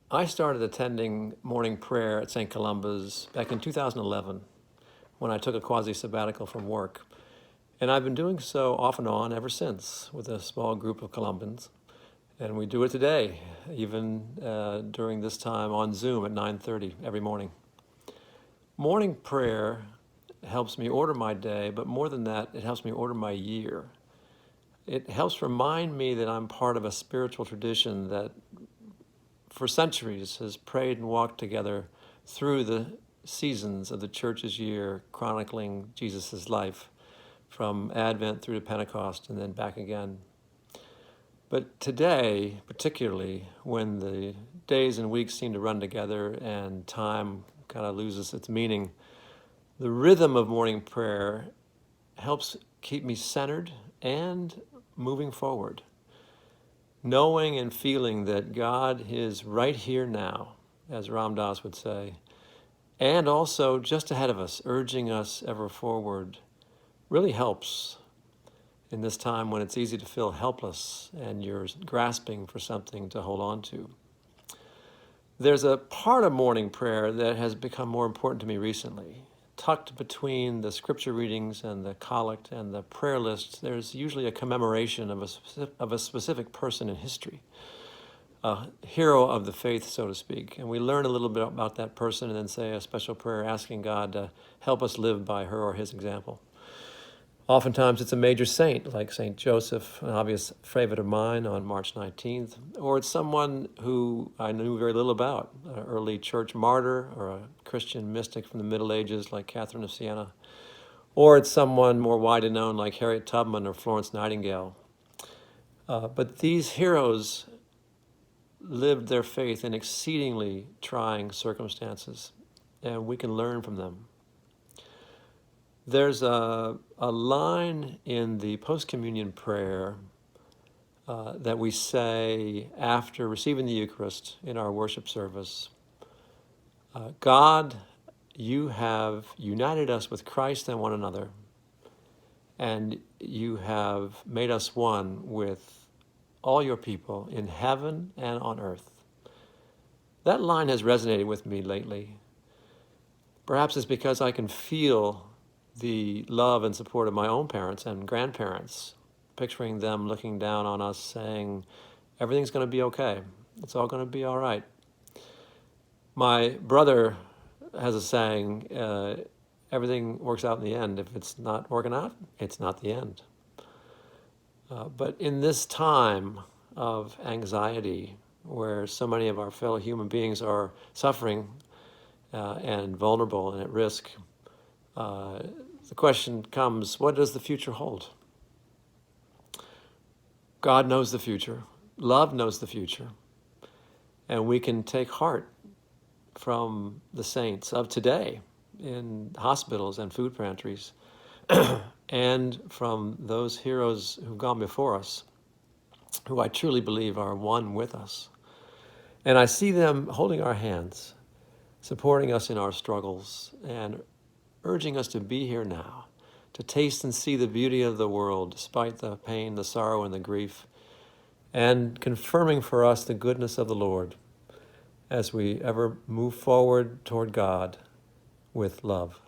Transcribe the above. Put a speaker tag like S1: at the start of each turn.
S1: I started attending morning prayer at St. Columba's back in 2011 when I took a quasi-sabbatical from work. And I've been doing so off and on ever since with a small group of Columbans. And we do it today, even during this time on Zoom at 9:30 every morning. Morning prayer helps me order my day, but more than that, it helps me order my year. It helps remind me that I'm part of a spiritual tradition that for centuries has prayed and walked together through the seasons of the church's year, chronicling Jesus' life from Advent through to Pentecost and then back again. But today, particularly, when the days and weeks seem to run together and time kind of loses its meaning, the rhythm of morning prayer helps keep me centered and moving forward, knowing and feeling that God is right here now, as Ram Dass would say, and also just ahead of us, urging us ever forward, really helps in this time when it's easy to feel helpless and you're grasping for something to hold on to. There's a part of morning prayer that has become more important to me recently. Tucked between the scripture readings and the collect and the prayer list, there's usually a commemoration of a specific person in history, a hero of the faith, so to speak. And we learn a little bit about that person and then say a special prayer asking God to help us live by her or his example. Oftentimes it's a major saint, like St. Joseph, an obvious favorite of mine on March 19th, or it's someone who I knew very little about, an early church martyr or a Christian mystic from the Middle Ages like Catherine of Siena, or it's someone more widely known like Harriet Tubman or Florence Nightingale. But these heroes lived their faith in exceedingly trying circumstances, and we can learn from them. There's a line in the post-communion prayer that we say after receiving the Eucharist in our worship service. God, you have united us with Christ and one another, and you have made us one with all your people in heaven and on earth. That line has resonated with me lately. Perhaps it's because I can feel the love and support of my own parents and grandparents, picturing them looking down on us saying, everything's going to be okay. It's all going to be all right. My brother has a saying, everything works out in the end. If it's not working out, it's not the end. But in this time of anxiety, where so many of our fellow human beings are suffering and vulnerable and at risk, the question comes, what does the future hold? God knows the future. Love knows the future. And we can take heart from the saints of today in hospitals and food pantries and from those heroes who've gone before us, who I truly believe are one with us. And I see them holding our hands, supporting us in our struggles, and urging us to be here now, to taste and see the beauty of the world despite the pain, the sorrow, and the grief, and confirming for us the goodness of the Lord as we ever move forward toward God with love.